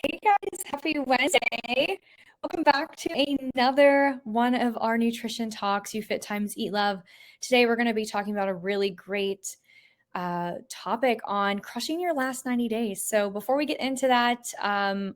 Hey guys, happy Wednesday. Welcome back to another one of our nutrition talks, You Fit Times Eat Love. Today we're going to be talking about a really great topic on crushing your last 90 days. So before we get into that,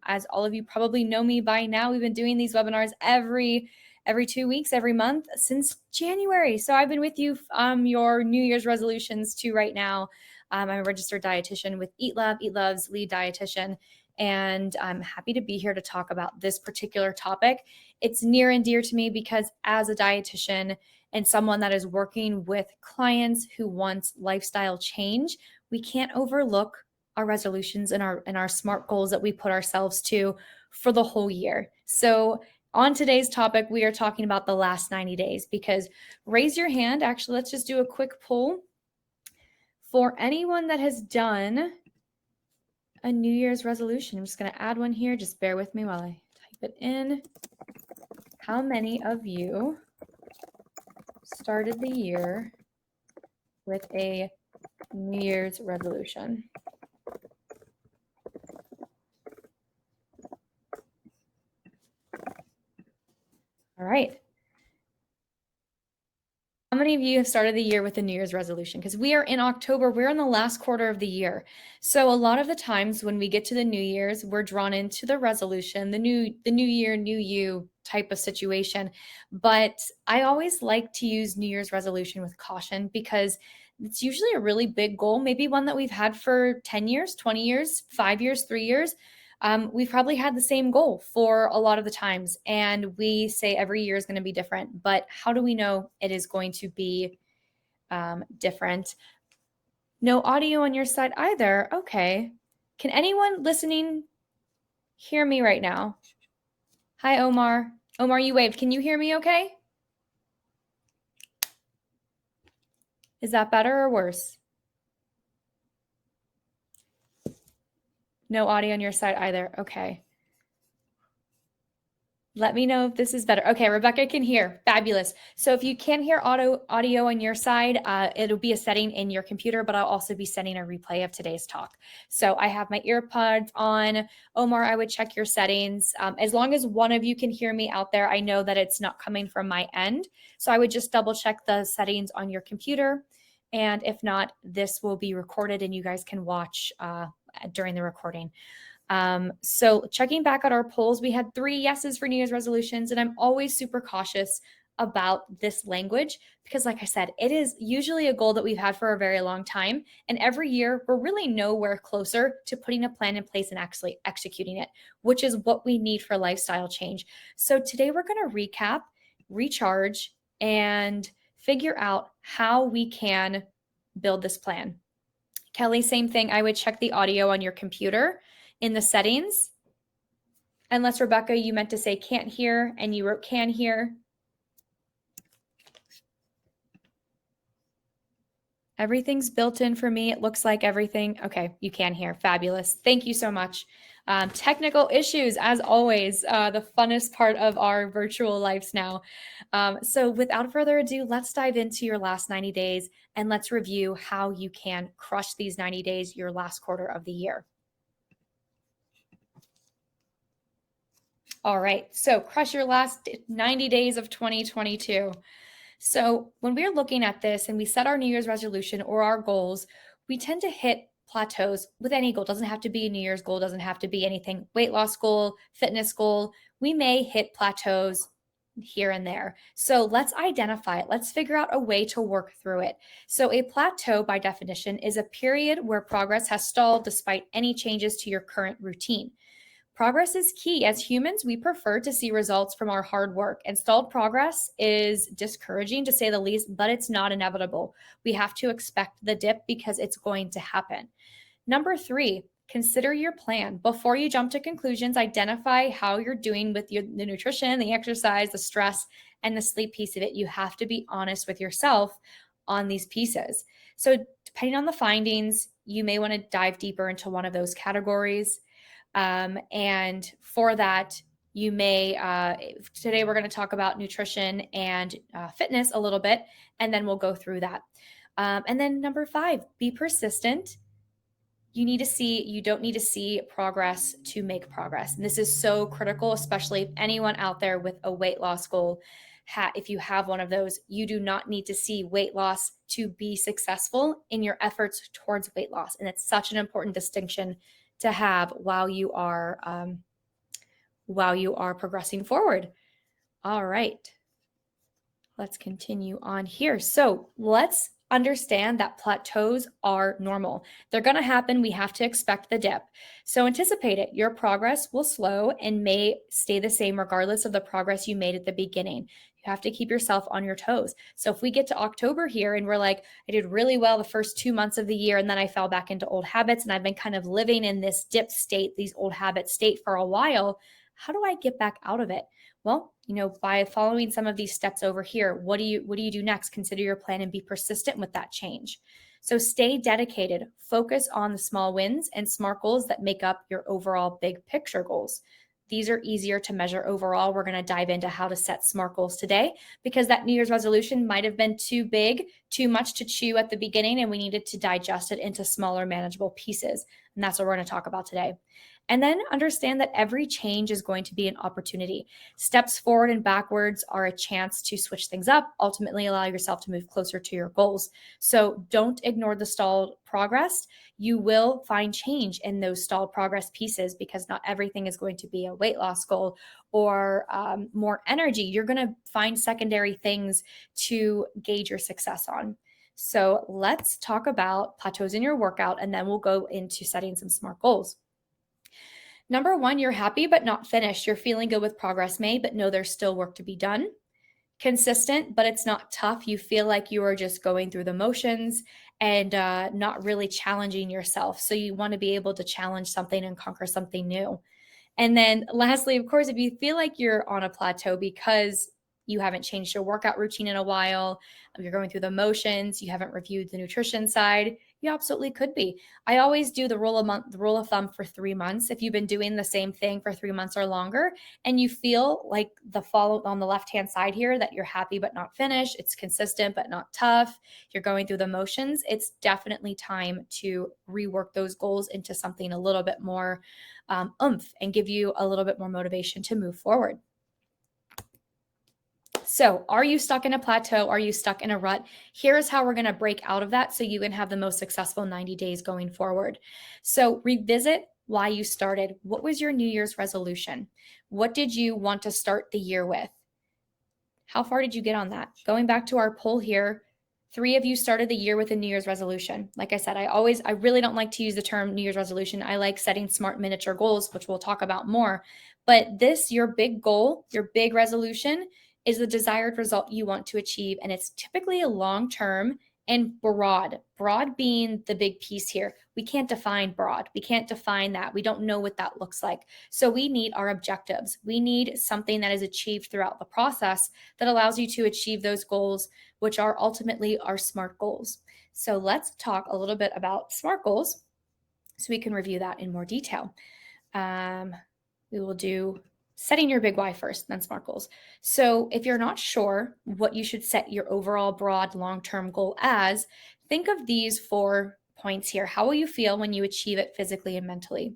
as all of you probably know me by now, we've been doing these webinars every 2 weeks, every month since January. So I've been with you your New Year's resolutions to right now. I'm a registered dietitian with EatLove, EatLove's lead dietitian. And I'm happy to be here to talk about this particular topic. It's near and dear to me because as a dietitian and someone that is working with clients who wants lifestyle change, we can't overlook our resolutions and our SMART goals that we put ourselves to for the whole year. So on today's topic, we are talking about the last 90 days because raise your hand. Actually, let's just do a quick poll for anyone that has done a New Year's resolution. I'm just going to add one here. Just bear with me while I type it in. How many of you started the year with a New Year's resolution? All right. How many of you have started the year with a New Year's resolution? Because we are in October, we're in the last quarter of the year. So a lot of the times when we get to the New Year's, we're drawn into the resolution, the new year, new you type of situation. But I always like to use New Year's resolution with caution because it's usually a really big goal, maybe one that we've had for 10 years, 20 years, 5 years, 3 years. We've probably had the same goal for a lot of the times, and we say every year is going to be different, but how do we know it is going to be different? No audio on your side either. Okay. Can anyone listening hear me right now? Hi, Omar. Omar, you waved. Can you hear me okay? Is that better or worse? No audio on your side either. Okay. Let me know if this is better. Okay, Rebecca can hear. Fabulous. So if you can't hear audio on your side, it'll be a setting in your computer, but I'll also be sending a replay of today's talk. So I have my earpods on. Omar, I would check your settings. As long as one of you can hear me out there, I know that it's not coming from my end. So I would just double check the settings on your computer. And if not, this will be recorded and you guys can watch during the recording. So checking back at our polls, we had 3 yeses for New Year's resolutions, and I'm always super cautious about this language because, like I said, it is usually a goal that we've had for a very long time. And every year, we're really nowhere closer to putting a plan in place and actually executing it, which is what we need for lifestyle change. So today we're going to recap, recharge, and figure out how we can build this plan. Kelly, same thing. I would check the audio on your computer in the settings. Unless, Rebecca, you meant to say can't hear and you wrote can hear. Everything's built in for me. It looks like everything. Okay, you can hear. Fabulous. Thank you so much. Technical issues, as always, the funnest part of our virtual lives now. So without further ado, let's dive into your last 90 days and let's review how you can crush these 90 days, your last quarter of the year. All right, so crush your last 90 days of 2022. So when we're looking at this and we set our New Year's resolution or our goals, we tend to hit plateaus with any goal. It doesn't have to be a New Year's goal, doesn't have to be anything, weight loss goal, fitness goal. We may hit plateaus here and there. So let's identify it. Let's figure out a way to work through it. So a plateau, by definition, is a period where progress has stalled despite any changes to your current routine. Progress is key. As humans, we prefer to see results from our hard work. And stalled progress is discouraging, to say the least, but it's not inevitable. We have to expect the dip because it's going to happen. Number 3, consider your plan. Before you jump to conclusions, identify how you're doing with the nutrition, the exercise, the stress, and the sleep piece of it. You have to be honest with yourself on these pieces. So depending on the findings, you may want to dive deeper into one of those categories. And for that, you may, today we're going to talk about nutrition and fitness a little bit, and then we'll go through that. And then number 5, be persistent. You don't need to see progress to make progress. And this is so critical, especially if anyone out there with a weight loss goal, if you have one of those, you do not need to see weight loss to be successful in your efforts towards weight loss. And it's such an important distinction to have while you are progressing forward. All right, let's continue on here. So let's understand that plateaus are normal. They're going to happen. We have to expect the dip. So anticipate it. Your progress will slow and may stay the same regardless of the progress you made at the beginning. You have to keep yourself on your toes. So if we get to October here and we're like, I did really well the first 2 months of the year, and then I fell back into old habits, and I've been kind of living in this dip state, these old habit state for a while, how do I get back out of it? Well, by following some of these steps over here, what do you do next? Consider your plan and be persistent with that change. So stay dedicated, focus on the small wins and SMART goals that make up your overall big picture goals. These are easier to measure overall. We're going to dive into how to set SMART goals today, because that New Year's resolution might have been too big, too much to chew at the beginning, and we needed to digest it into smaller, manageable pieces. And that's what we're going to talk about today. And then understand that every change is going to be an opportunity. Steps forward and backwards are a chance to switch things up, ultimately allow yourself to move closer to your goals. So don't ignore the stalled progress. You will find change in those stalled progress pieces, because not everything is going to be a weight loss goal or more energy. You're going to find secondary things to gauge your success on. So let's talk about plateaus in your workout, and then we'll go into setting some SMART goals. Number one, you're happy but not finished. You're feeling good with progress made, but know there's still work to be done. Consistent, but it's not tough. You feel like you are just going through the motions and not really challenging yourself. So you want to be able to challenge something and conquer something new. And then lastly, of course, if you feel like you're on a plateau because you haven't changed your workout routine in a while, you're going through the motions, you haven't reviewed the nutrition side, you absolutely could be. I always do the rule of thumb for 3 months. If you've been doing the same thing for 3 months or longer, and you feel like the follow on the left-hand side here that you're happy but not finished, it's consistent but not tough, you're going through the motions, it's definitely time to rework those goals into something a little bit more oomph and give you a little bit more motivation to move forward. So are you stuck in a plateau? Are you stuck in a rut? Here's how we're going to break out of that so you can have the most successful 90 days going forward. So revisit why you started. What was your New Year's resolution? What did you want to start the year with? How far did you get on that? Going back to our poll here, 3 of you started the year with a New Year's resolution. Like I said, I really don't like to use the term New Year's resolution. I like setting SMART miniature goals, which we'll talk about more. But this, your big goal, your big resolution, is the desired result you want to achieve. And it's typically a long-term and broad being the big piece here. We can't define broad. We can't define that. We don't know what that looks like. So we need our objectives. We need something that is achieved throughout the process that allows you to achieve those goals, which are ultimately our SMART goals. So let's talk a little bit about SMART goals so we can review that in more detail. We will do setting your big why first, then SMART goals. So if you're not sure what you should set your overall broad long-term goal as, think of these 4 points here. How will you feel when you achieve it physically and mentally?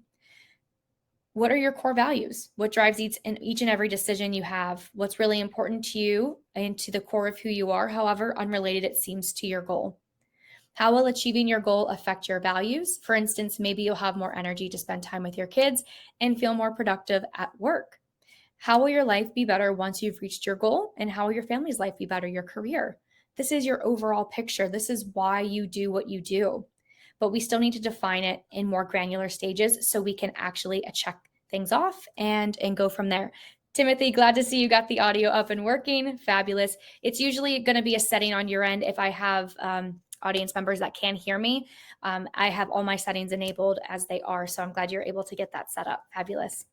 What are your core values? What drives each and every decision you have? What's really important to you and to the core of who you are, however unrelated it seems to your goal? How will achieving your goal affect your values? For instance, maybe you'll have more energy to spend time with your kids and feel more productive at work. How will your life be better once you've reached your goal? And how will your family's life be better, your career? This is your overall picture. This is why you do what you do. But we still need to define it in more granular stages so we can actually check things off and go from there. Timothy, glad to see you got the audio up and working. Fabulous. It's usually going to be a setting on your end if I have audience members that can hear me. I have all my settings enabled as they are, so I'm glad you're able to get that set up. Fabulous.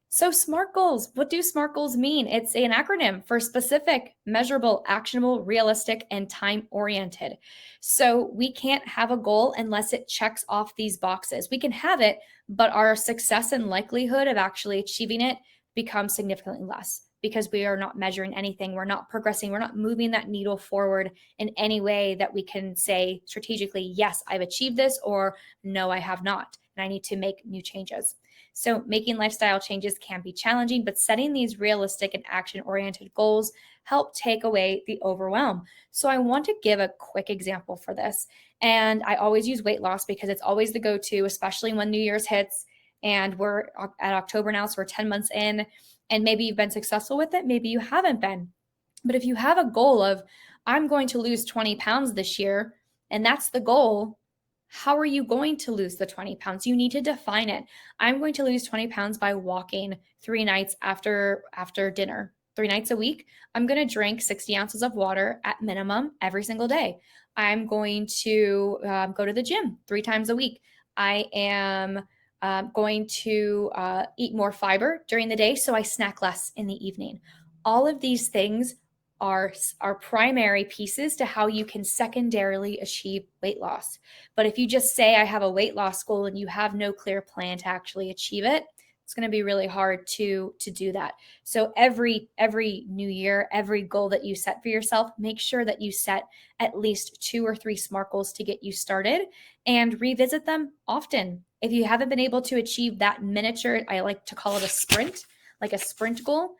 So SMART goals, what do SMART goals mean? It's an acronym for specific, measurable, actionable, realistic, and time-oriented. So we can't have a goal unless it checks off these boxes. We can have it, but our success and likelihood of actually achieving it becomes significantly less because we are not measuring anything. We're not progressing. We're not moving that needle forward in any way that we can say strategically, yes, I've achieved this, or no, I have not, and I need to make new changes. So making lifestyle changes can be challenging, but setting these realistic and action-oriented goals help take away the overwhelm. So I want to give a quick example for this. And I always use weight loss because it's always the go-to, especially when New Year's hits and we're at October now, so we're 10 months in, and maybe you've been successful with it, maybe you haven't been. But if you have a goal of, I'm going to lose 20 pounds this year, and that's the goal, how are you going to lose the 20 pounds? You need to define it. I'm going to lose 20 pounds by walking 3 nights after dinner, 3 nights a week. I'm going to drink 60 ounces of water at minimum every single day. I'm going to go to the gym 3 times a week. I am going to eat more fiber during the day, so I snack less in the evening. All of these things are primary pieces to how you can secondarily achieve weight loss. But if you just say, I have a weight loss goal, and you have no clear plan to actually achieve it, it's going to be really hard to do that. So every new year, every goal that you set for yourself, make sure that you set at least 2 or 3 SMART goals to get you started, and revisit them often. If you haven't been able to achieve that miniature, I like to call it a sprint, like a sprint goal,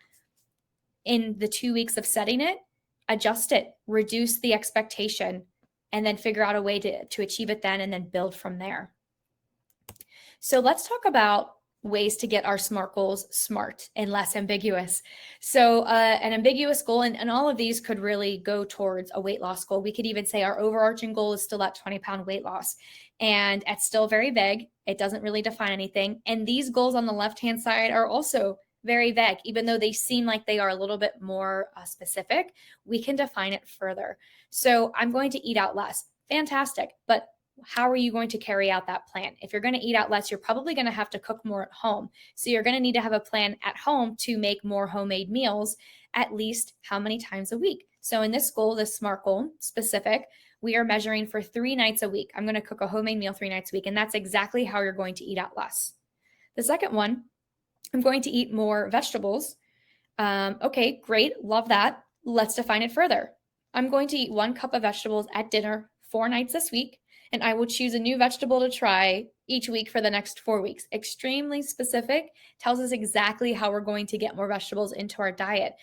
in the 2 weeks of setting it, adjust it, reduce the expectation, and then figure out a way to achieve it then, and then build from there. So let's talk about ways to get our SMART goals smart and less ambiguous. So an ambiguous goal, and all of these could really go towards a weight loss goal. We could even say our overarching goal is still that 20-pound weight loss. And it's still very vague. It doesn't really define anything. And these goals on the left-hand side are also very vague. Even though they seem like they are a little bit more specific, we can define it further. So I'm going to eat out less. Fantastic. But how are you going to carry out that plan? If you're going to eat out less, you're probably going to have to cook more at home. So you're going to need to have a plan at home to make more homemade meals at least how many times a week. So in this goal, this SMART goal specific, we are measuring for 3 nights a week. I'm going to cook a homemade meal 3 nights a week, and that's exactly how you're going to eat out less. The second one, I'm going to eat more vegetables. Okay, great. Love that. Let's define it further. I'm going to eat 1 cup of vegetables at dinner 4 nights this week, and I will choose a new vegetable to try each week for the next 4 weeks. Extremely specific, tells us exactly how we're going to get more vegetables into our diet.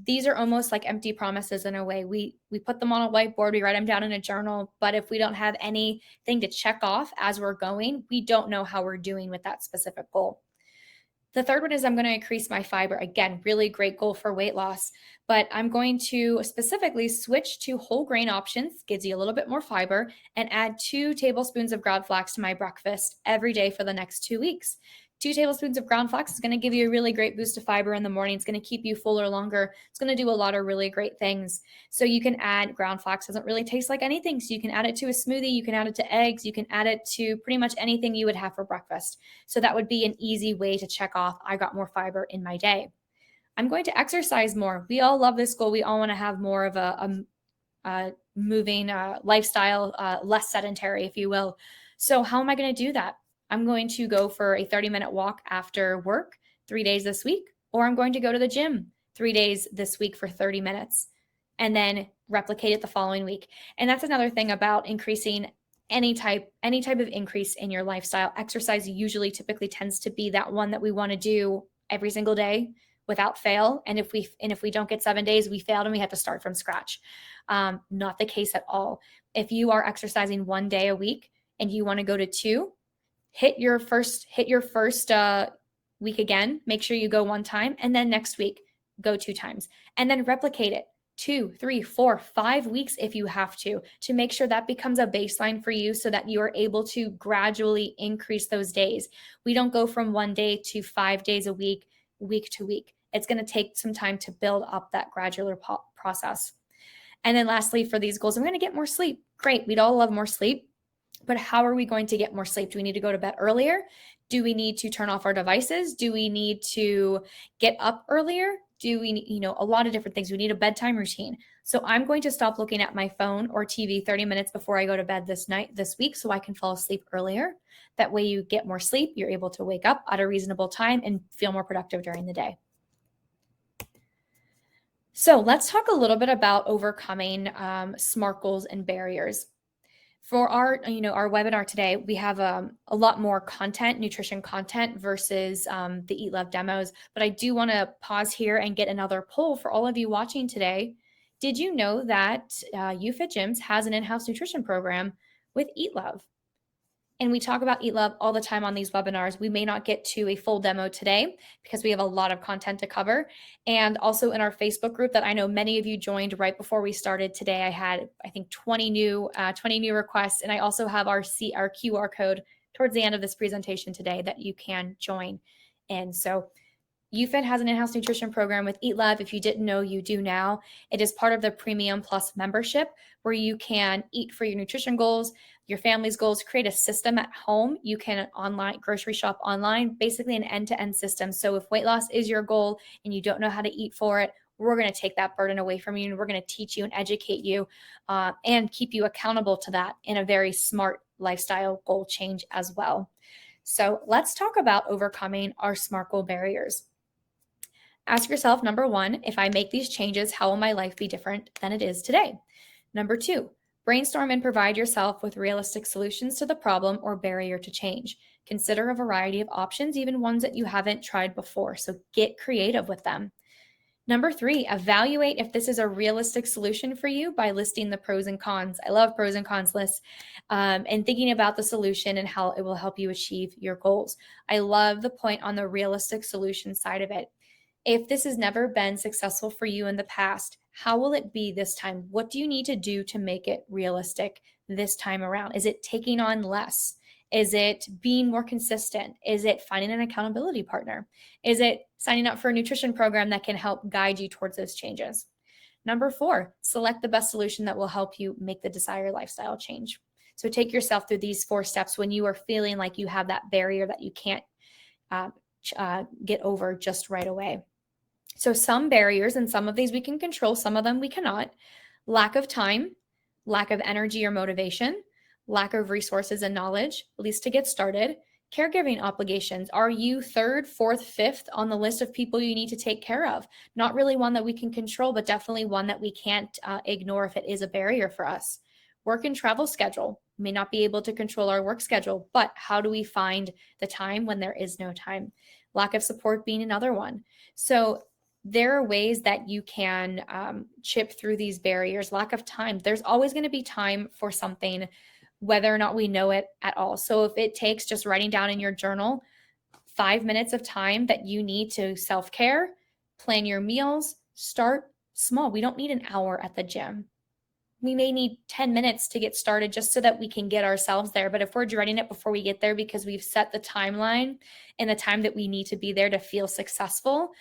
These are almost like empty promises in a way. We put them on a whiteboard, we write them down in a journal, but if we don't have anything to check off as we're going, we don't know how we're doing with that specific goal. The third one is I'm going to increase my fiber. Again, really great goal for weight loss, but I'm going to specifically switch to whole grain options, gives you a little bit more fiber, and add 2 tablespoons of ground flax to my breakfast every day for the next 2 weeks. 2 tablespoons of ground flax is going to give you a really great boost of fiber in the morning. It's going to keep you fuller longer. It's going to do a lot of really great things. So you can add ground flax. Doesn't really taste like anything. So you can add it to a smoothie. You can add it to eggs. You can add it to pretty much anything you would have for breakfast. So that would be an easy way to check off, I got more fiber in my day. I'm going to exercise more. We all love this goal. We all want to have more of a moving lifestyle, less sedentary, if you will. So how am I going to do that? I'm going to go for a 30-minute walk after work 3 days this week, or I'm going to go to the gym 3 days this week for 30 minutes and then replicate it the following week. And that's another thing about increasing any type of increase in your lifestyle. Exercise usually typically tends to be that one that we want to do every single day without fail. And if we don't get 7 days, we failed and we have to start from scratch. Not the case at all. If you are exercising 1 day a week and you want to go to 2, hit your first week again, make sure you go 1 time, and then next week go 2 times, and then replicate it 2, 3, 4, 5 weeks if you have to make sure that becomes a baseline for you so that you are able to gradually increase those days. We don't go from 1 day to 5 days a week, week to week. It's going to take some time to build up that gradual process. And then lastly, for these goals, I'm going to get more sleep. Great. We'd all love more sleep. But how are we going to get more sleep? Do we need to go to bed earlier? Do we need to turn off our devices? Do we need to get up earlier? Do we need, a lot of different things. We need a bedtime routine. So I'm going to stop looking at my phone or TV 30 minutes before I go to bed this week so I can fall asleep earlier. That way you get more sleep. You're able to wake up at a reasonable time and feel more productive during the day. So let's talk a little bit about overcoming SMART goals and barriers. For our webinar today, we have a lot more content, nutrition content versus the Eat Love demos. But I do want to pause here and get another poll for all of you watching today. Did you know that UFit Gyms has an in-house nutrition program with Eat Love? And we talk about Eat Love all the time on these webinars. We may not get to a full demo today because we have a lot of content to cover. And also in our Facebook group that I know many of you joined right before we started today, I had, I think, 20 new requests. And I also have our QR code towards the end of this presentation today that you can join. And so UFit has an in-house nutrition program with Eat Love. If you didn't know, you do now. It is part of the Premium Plus membership where you can eat for your nutrition goals, your family's goals, create a system at home. You can online grocery shop online, basically an end-to-end system. So if weight loss is your goal and you don't know how to eat for it, we're going to take that burden away from you and we're going to teach you and educate you and keep you accountable to that in a very smart lifestyle goal change as well. So let's talk about overcoming our SMART goal barriers. Ask yourself, number one, if I make these changes, how will my life be different than it is today? Number two, brainstorm and provide yourself with realistic solutions to the problem or barrier to change. Consider a variety of options, even ones that you haven't tried before. So get creative with them. Number three, evaluate if this is a realistic solution for you by listing the pros and cons. I love pros and cons lists and thinking about the solution and how it will help you achieve your goals. I love the point on the realistic solution side of it. If this has never been successful for you in the past, how will it be this time? What do you need to do to make it realistic this time around? Is it taking on less? Is it being more consistent? Is it finding an accountability partner? Is it signing up for a nutrition program that can help guide you towards those changes? Number four, select the best solution that will help you make the desired lifestyle change. So take yourself through these 4 steps when you are feeling like you have that barrier that you can't get over just right away. So some barriers, and some of these we can control, some of them we cannot. Lack of time, lack of energy or motivation, lack of resources and knowledge, at least to get started. Caregiving obligations. Are you third, fourth, fifth on the list of people you need to take care of? Not really one that we can control, but definitely one that we can't ignore if it is a barrier for us. Work and travel schedule. May not be able to control our work schedule, but how do we find the time when there is no time? Lack of support being another one. So there are ways that you can chip through these barriers. Lack of time. There's always going to be time for something, whether or not we know it at all. So if it takes just writing down in your journal 5 minutes of time that you need to self-care, plan your meals, start small. We don't need an hour at the gym. We may need 10 minutes to get started just so that we can get ourselves there. But if we're dreading it before we get there because we've set the timeline and the time that we need to be there to feel successful,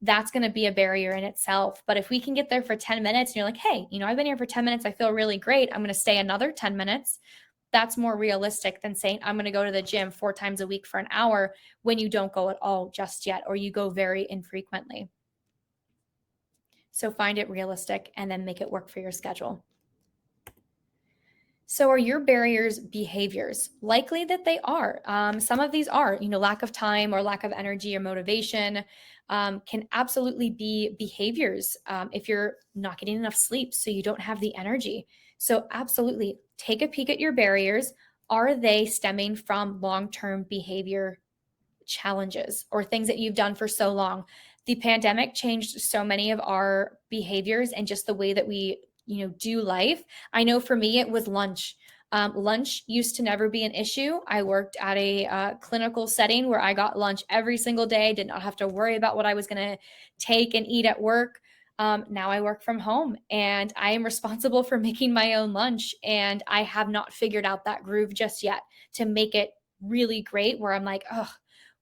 that's going to be a barrier in itself. But if we can get there for 10 minutes and you're like, hey, I've been here for 10 minutes. I feel really great. I'm going to stay another 10 minutes. That's more realistic than saying, I'm going to go to the gym 4 times a week for an hour when you don't go at all just yet, or you go very infrequently. So find it realistic and then make it work for your schedule. So are your barriers behaviors? Likely that they are. Some of these are, lack of time or lack of energy or motivation can absolutely be behaviors if you're not getting enough sleep, so you don't have the energy. So absolutely take a peek at your barriers. Are they stemming from long-term behavior challenges or things that you've done for so long? The pandemic changed so many of our behaviors and just the way that we do life. I know for me, it was lunch. Lunch used to never be an issue. I worked at a clinical setting where I got lunch every single day, did not have to worry about what I was going to take and eat at work. Now I work from home and I am responsible for making my own lunch. And I have not figured out that groove just yet to make it really great where I'm like, oh,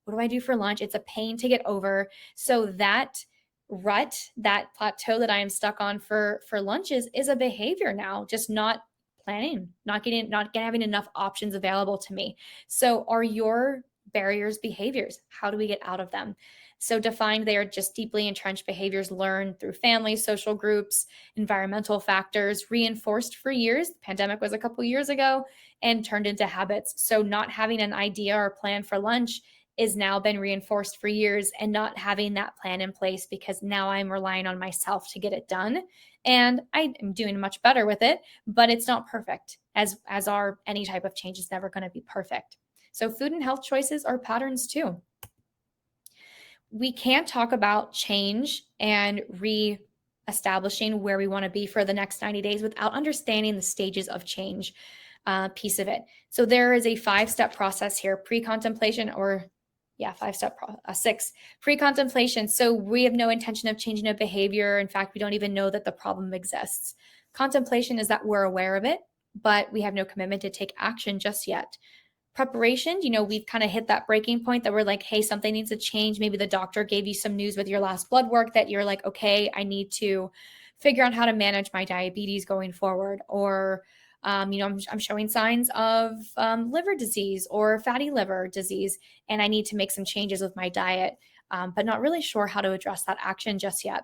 what do I do for lunch? It's a pain to get over. So that rut, that plateau that I am stuck on for lunches is a behavior now, just not planning, not having enough options available to me. So are your barriers behaviors? How do we get out of them? So defined, they are just deeply entrenched behaviors learned through family, social groups, environmental factors, reinforced for years. The pandemic was a couple years ago and turned into habits. So not having an idea or plan for lunch is now been reinforced for years, and not having that plan in place because now I'm relying on myself to get it done. And I am doing much better with it, but it's not perfect, as are any type of change is never going to be perfect. So food and health choices are patterns too. We can't talk about change and re-establishing where we want to be for the next 90 days without understanding the stages of change piece of it. So there is a 5-step process here: pre-contemplation, or six, pre-contemplation. So we have no intention of changing a behavior. In fact, we don't even know that the problem exists. Contemplation is that we're aware of it, but we have no commitment to take action just yet. Preparation, we've kind of hit that breaking point that we're like, hey, something needs to change. Maybe the doctor gave you some news with your last blood work that you're like, okay, I need to figure out how to manage my diabetes going forward. Or, I'm showing signs of liver disease or fatty liver disease, and I need to make some changes with my diet, but not really sure how to address that action just yet.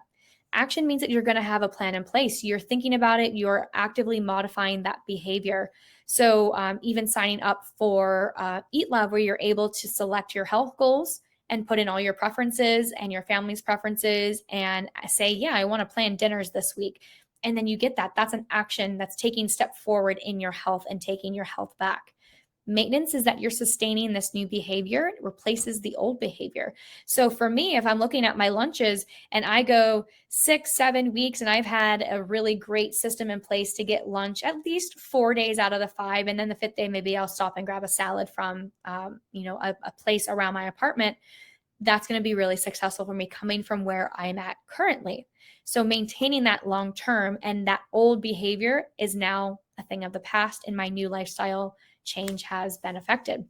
Action means that you're going to have a plan in place. You're thinking about it. You're actively modifying that behavior. So even signing up for EatLove, where you're able to select your health goals and put in all your preferences and your family's preferences and say, yeah, I want to plan dinners this week. And then you get that. That's an action that's taking step forward in your health and taking your health back. Maintenance is that you're sustaining this new behavior. It replaces the old behavior. So for me, if I'm looking at my lunches and I go 6-7 weeks and I've had a really great system in place to get lunch at least 4 days out of the 5, and then the 5th day, maybe I'll stop and grab a salad from, a place around my apartment, that's going to be really successful for me coming from where I'm at currently. So maintaining that long term, and that old behavior is now a thing of the past, and my new lifestyle change has been affected.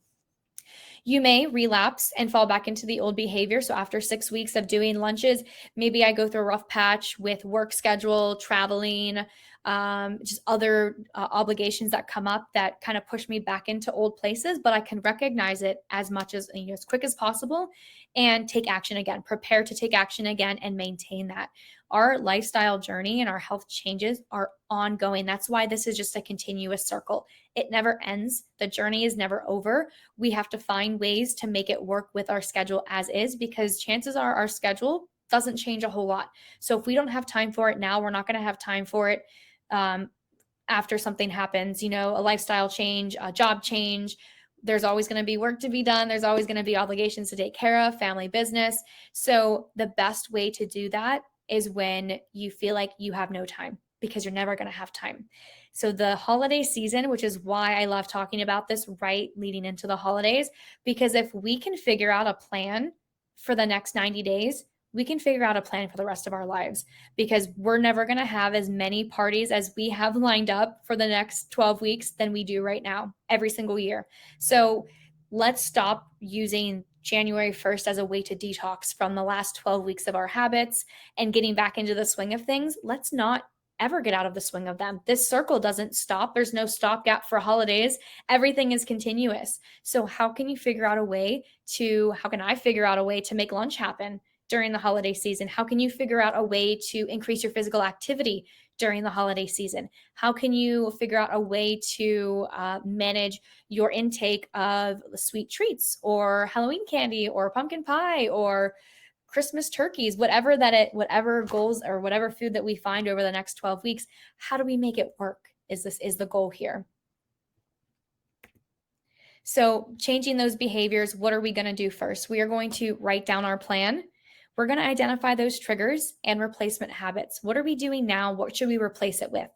You may relapse and fall back into the old behavior. So after 6 weeks of doing lunches, maybe I go through a rough patch with work schedule, traveling, just other obligations that come up that kind of push me back into old places. But I can recognize it as much as, as quick as possible, and take action again, prepare to take action again, and maintain that. Our lifestyle journey and our health changes are ongoing. That's why this is just a continuous circle. It never ends. The journey is never over. We have to find ways to make it work with our schedule as is, because chances are our schedule doesn't change a whole lot. So if we don't have time for it now, we're not going to have time for it after something happens, a lifestyle change, a job change. There's always going to be work to be done. There's always going to be obligations to take care of, family business. So the best way to do that is when you feel like you have no time, because you're never going to have time. So the holiday season, which is why I love talking about this right leading into the holidays, because if we can figure out a plan for the next 90 days, we can figure out a plan for the rest of our lives, because we're never going to have as many parties as we have lined up for the next 12 weeks than we do right now every single year. So let's stop using January 1st as a way to detox from the last 12 weeks of our habits and getting back into the swing of things. Let's not ever get out of the swing of them. This circle doesn't stop. There's no stopgap for holidays. Everything is continuous. So how can I figure out a way to make lunch happen during the holiday season? How can you figure out a way to increase your physical activity during the holiday season? How can you figure out a way to manage your intake of sweet treats or Halloween candy or pumpkin pie or Christmas turkeys, whatever goals or whatever food that we find over the next 12 weeks, how do we make it work? Is the goal here. So changing those behaviors, what are we going to do first? We are going to write down our plan. We're going to identify those triggers and replacement habits. What are we doing now? What should we replace it with?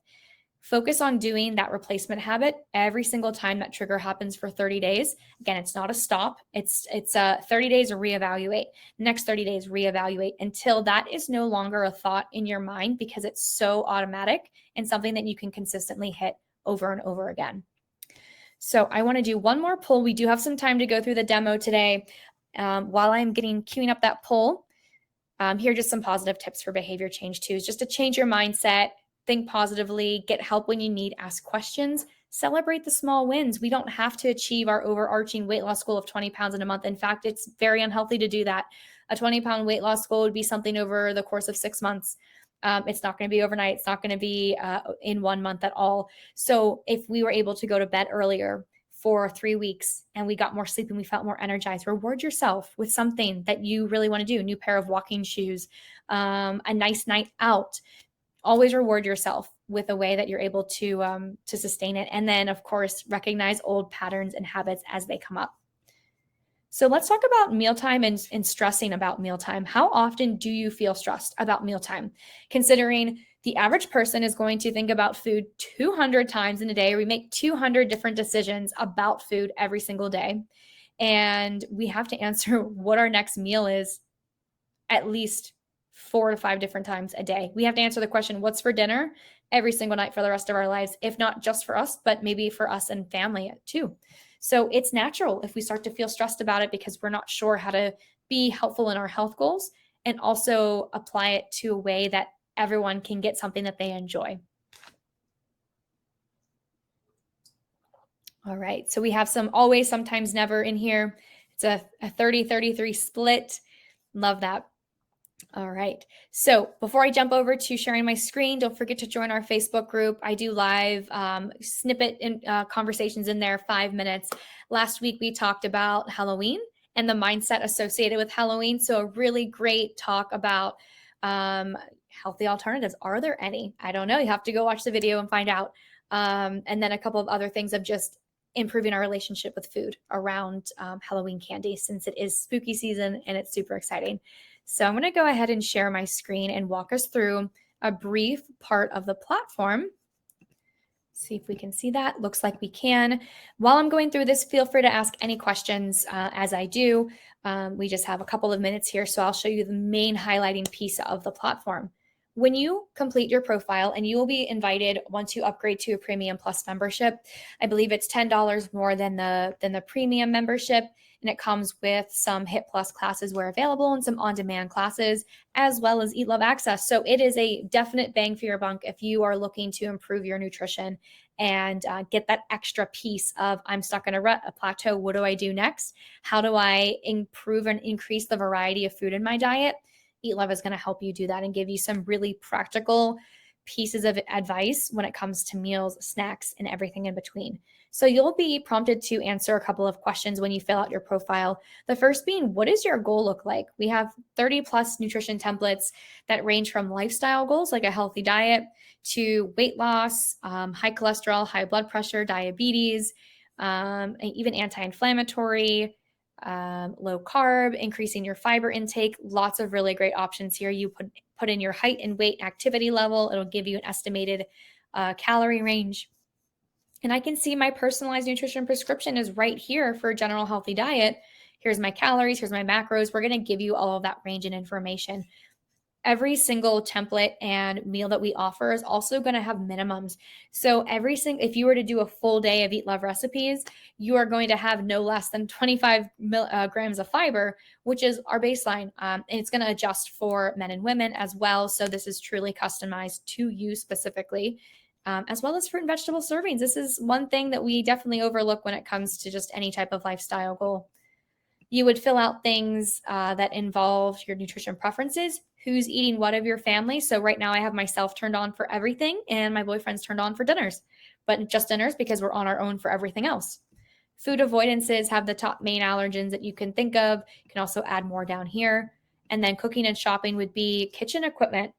Focus on doing that replacement habit every single time that trigger happens for 30 days. Again, it's not a stop. It's 30 days to reevaluate. Next 30 days, reevaluate until that is no longer a thought in your mind, because it's so automatic and something that you can consistently hit over and over again. So I want to do one more poll. We do have some time to go through the demo today. While I'm queuing up that poll, here are just some positive tips for behavior change too. Is just to change your mindset, think positively, get help when you need, ask questions, celebrate the small wins. We don't have to achieve our overarching weight loss goal of 20 pounds in a month. In fact, it's very unhealthy to do that. A 20-pound weight loss goal would be something over the course of 6 months. It's not going to be overnight. It's not going to be in 1 month at all. So if we were able to go to bed earlier, for 3 weeks and we got more sleep and we felt more energized. Reward yourself with something that you really want to do, a new pair of walking shoes, a nice night out. Always reward yourself with a way that you're able to sustain it. And then, of course, recognize old patterns and habits as they come up. So let's talk about mealtime and stressing about mealtime. How often do you feel stressed about mealtime? Considering the average person is going to think about food 200 times in a day. We make 200 different decisions about food every single day. And we have to answer what our next meal is at least 4 to 5 different times a day. We have to answer the question, what's for dinner, every single night for the rest of our lives, if not just for us, but maybe for us and family too. So it's natural if we start to feel stressed about it because we're not sure how to be helpful in our health goals and also apply it to a way that everyone can get something that they enjoy. All right, so we have some always, sometimes, never in here. It's a 30-33 split. Love that. All right. So before I jump over to sharing my screen, don't forget to join our Facebook group. I do live snippet conversations in there, 5 minutes. Last week, we talked about Halloween and the mindset associated with Halloween. So a really great talk about healthy alternatives. Are there any? I don't know. You have to go watch the video and find out. And then a couple of other things of just improving our relationship with food around Halloween candy, since it is spooky season and it's super exciting. So I'm going to go ahead and share my screen and walk us through a brief part of the platform. See if we can see that. Looks like we can. While I'm going through this, feel free to ask any questions as I do. We just have a couple of minutes here, so I'll show you the main highlighting piece of the platform. When you complete your profile, and you will be invited once you upgrade to a Premium Plus membership, I believe it's $10 more than the Premium membership, and it comes with some HIT Plus classes where available and some on-demand classes, as well as EatLove access. So it is a definite bang for your buck if you are looking to improve your nutrition and get that extra piece of, I'm stuck in a rut, a plateau. What do I do next? How do I improve and increase the variety of food in my diet? EatLove is going to help you do that and give you some really practical pieces of advice when it comes to meals, snacks, and everything in between. So you'll be prompted to answer a couple of questions when you fill out your profile. The first being, what does your goal look like? We have 30 plus nutrition templates that range from lifestyle goals like a healthy diet to weight loss, high cholesterol, high blood pressure, diabetes, and even anti-inflammatory, low carb, increasing your fiber intake. Lots of really great options here. You put in your height and weight activity level. It'll give you an estimated calorie range. And I can see my personalized nutrition prescription is right here for a general healthy diet. Here's my calories, here's my macros. We're going to give you all of that range and information. Every single template and meal that we offer is also going to have minimums. So if you were to do a full day of EatLove recipes, you are going to have no less than 25 grams of fiber, which is our baseline. And it's going to adjust for men and women as well. So this is truly customized to you specifically, as well as fruit and vegetable servings. This is one thing that we definitely overlook when it comes to just any type of lifestyle goal. You would fill out things that involve your nutrition preferences, who's eating what of your family. So right now I have myself turned on for everything and my boyfriend's turned on for dinners, but just dinners because we're on our own for everything else. Food avoidances have the top main allergens that you can think of. You can also add more down here. And then cooking and shopping would be kitchen equipment.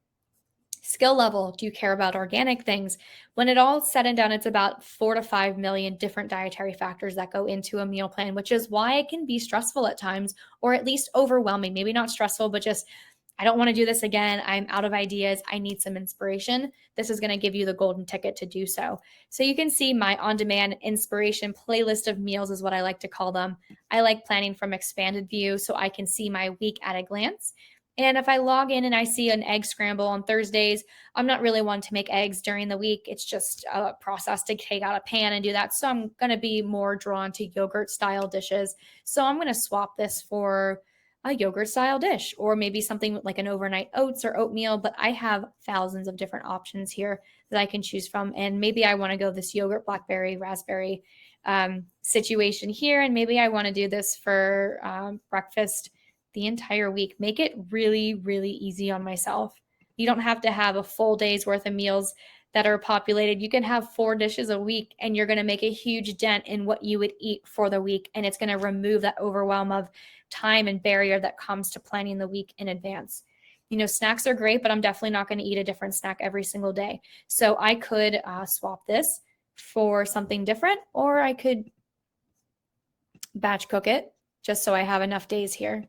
Skill level, do you care about organic things? When it all said and done, it's about 4 to 5 million different dietary factors that go into a meal plan, which is why it can be stressful at times, or at least overwhelming. Maybe not stressful, but just, I don't want to do this again. I'm out of ideas. I need some inspiration. This is going to give you the golden ticket to do so. So you can see my on-demand inspiration playlist of meals is what I like to call them. I like planning from expanded view so I can see my week at a glance. And if I log in and I see an egg scramble on Thursdays, I'm not really one to make eggs during the week. It's just a process to take out a pan and do that. So I'm going to be more drawn to yogurt style dishes. So I'm going to swap this for a yogurt style dish, or maybe something like an overnight oats or oatmeal. But I have thousands of different options here that I can choose from. And maybe I want to go this yogurt, blackberry, raspberry situation here. And maybe I want to do this for breakfast the entire week. Make it really, really easy on myself. You don't have to have a full day's worth of meals that are populated, you can have 4 dishes a week and you're going to make a huge dent in what you would eat for the week. And it's going to remove that overwhelm of time and barrier that comes to planning the week in advance. Snacks are great, but I'm definitely not going to eat a different snack every single day. So I could swap this for something different, or I could batch cook it just so I have enough days here.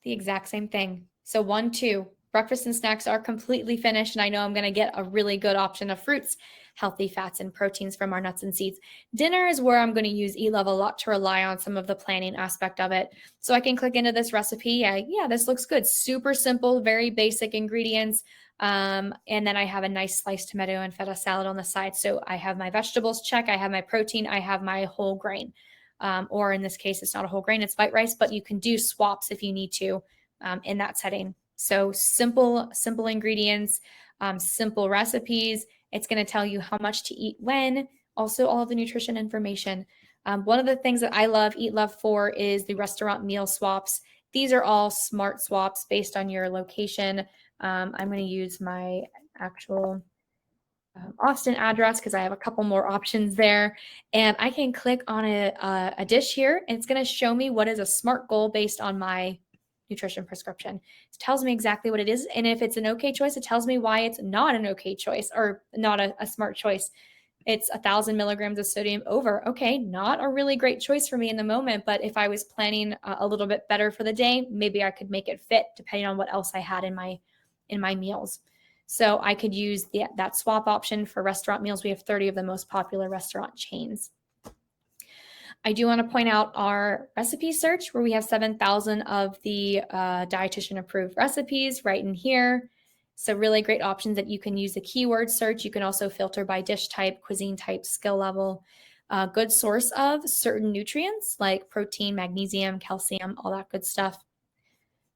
The exact same thing. So 1, 2, breakfast and snacks are completely finished, and I know I'm going to get a really good option of fruits, healthy fats, and proteins from our nuts and seeds. Dinner is where I'm going to use EatLove a lot to rely on some of the planning aspect of it. So I can click into this recipe. Yeah, this looks good. Super simple, very basic ingredients. And then I have a nice sliced tomato and feta salad on the side. So I have my vegetables, check. I have my protein. I have my whole grain. Or in this case, it's not a whole grain, it's white rice, but you can do swaps if you need to in that setting. So simple ingredients, simple recipes. It's going to tell you how much to eat when, also all of the nutrition information. One of the things that I love EatLove for is the restaurant meal swaps. These are all smart swaps based on your location. I'm going to use my actual Austin address because I have a couple more options there, and I can click on a dish here, and it's going to show me what is a SMART goal based on my nutrition prescription. It tells me exactly what it is, and if it's an okay choice, it tells me why it's not an okay choice or not a SMART choice. It's 1,000 milligrams of sodium over. Okay, not a really great choice for me in the moment, but if I was planning a little bit better for the day, maybe I could make it fit depending on what else I had in my meals. So I could use that swap option for restaurant meals. We have 30 of the most popular restaurant chains. I do want to point out our recipe search where we have 7,000 of the dietitian approved recipes right in here. So really great options that you can use the keyword search. You can also filter by dish type, cuisine type, skill level. Good source of certain nutrients like protein, magnesium, calcium, all that good stuff.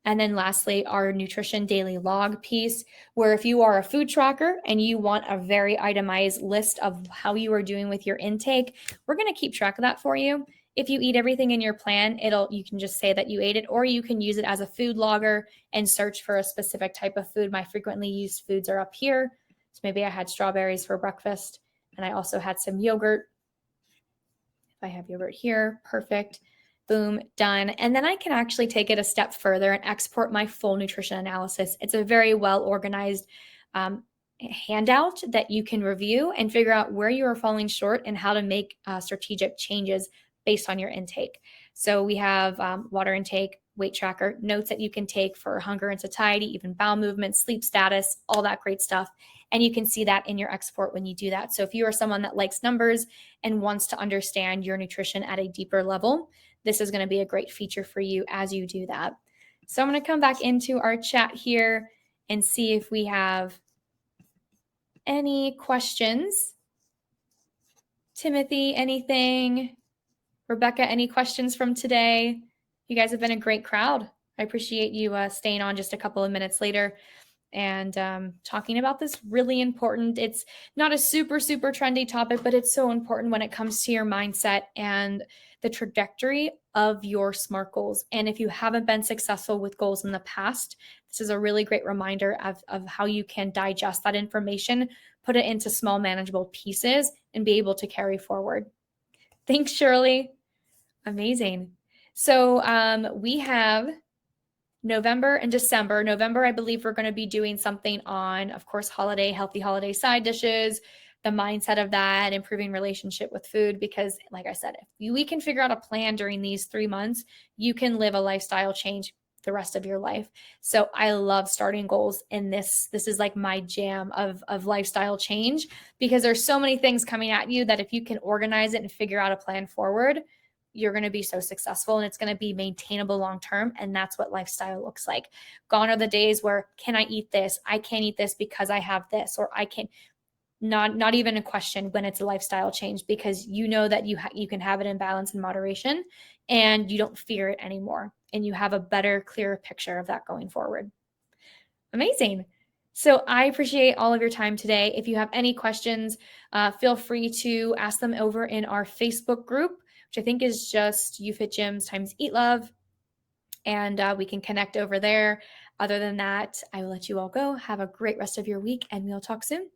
And then lastly, our nutrition daily log piece, where if you are a food tracker and you want a very itemized list of how you are doing with your intake, we're going to keep track of that for you. If you eat everything in your plan, you can just say that you ate it, or you can use it as a food logger and search for a specific type of food. My frequently used foods are up here. So maybe I had strawberries for breakfast, and I also had some yogurt. If I have yogurt here, perfect. Boom, done. And then I can actually take it a step further and export my full nutrition analysis. It's a very well organized handout that you can review and figure out where you are falling short and how to make strategic changes based on your intake. So we have water intake, weight tracker, notes that you can take for hunger and satiety, even bowel movement, sleep status, all that great stuff. And you can see that in your export when you do that. So if you are someone that likes numbers and wants to understand your nutrition at a deeper level, this is going to be a great feature for you as you do that. So I'm going to come back into our chat here and see if we have any questions. Timothy, anything? Rebecca, any questions from today? You guys have been a great crowd. I appreciate you staying on just a couple of minutes later and talking about this really important. It's not a super trendy topic, but it's so important when it comes to your mindset and the trajectory of your SMART goals. And if you haven't been successful with goals in the past, this is a really great reminder of how you can digest that information, put it into small manageable pieces, and be able to carry forward. Thanks, Shirley. Amazing. So we have November and December. November, I believe we're going to be doing something on, of course, healthy holiday side dishes, the mindset of that, improving relationship with food, because like I said, if we can figure out a plan during these 3 months, you can live a lifestyle change the rest of your life. So I love starting goals in this. This is like my jam of lifestyle change, because there's so many things coming at you that if you can organize it and figure out a plan forward, you're going to be so successful and it's going to be maintainable long term. And that's what lifestyle looks like. Gone are the days where, can I eat this? I can't eat this because I have this, or I can not even a question when it's a lifestyle change, because you know that you can have it in balance and moderation and you don't fear it anymore. And you have a better, clearer picture of that going forward. Amazing. So I appreciate all of your time today. If you have any questions, feel free to ask them over in our Facebook group, which I think is just YouFit Gyms times EatLove. And we can connect over there. Other than that, I will let you all go. Have a great rest of your week, and we'll talk soon.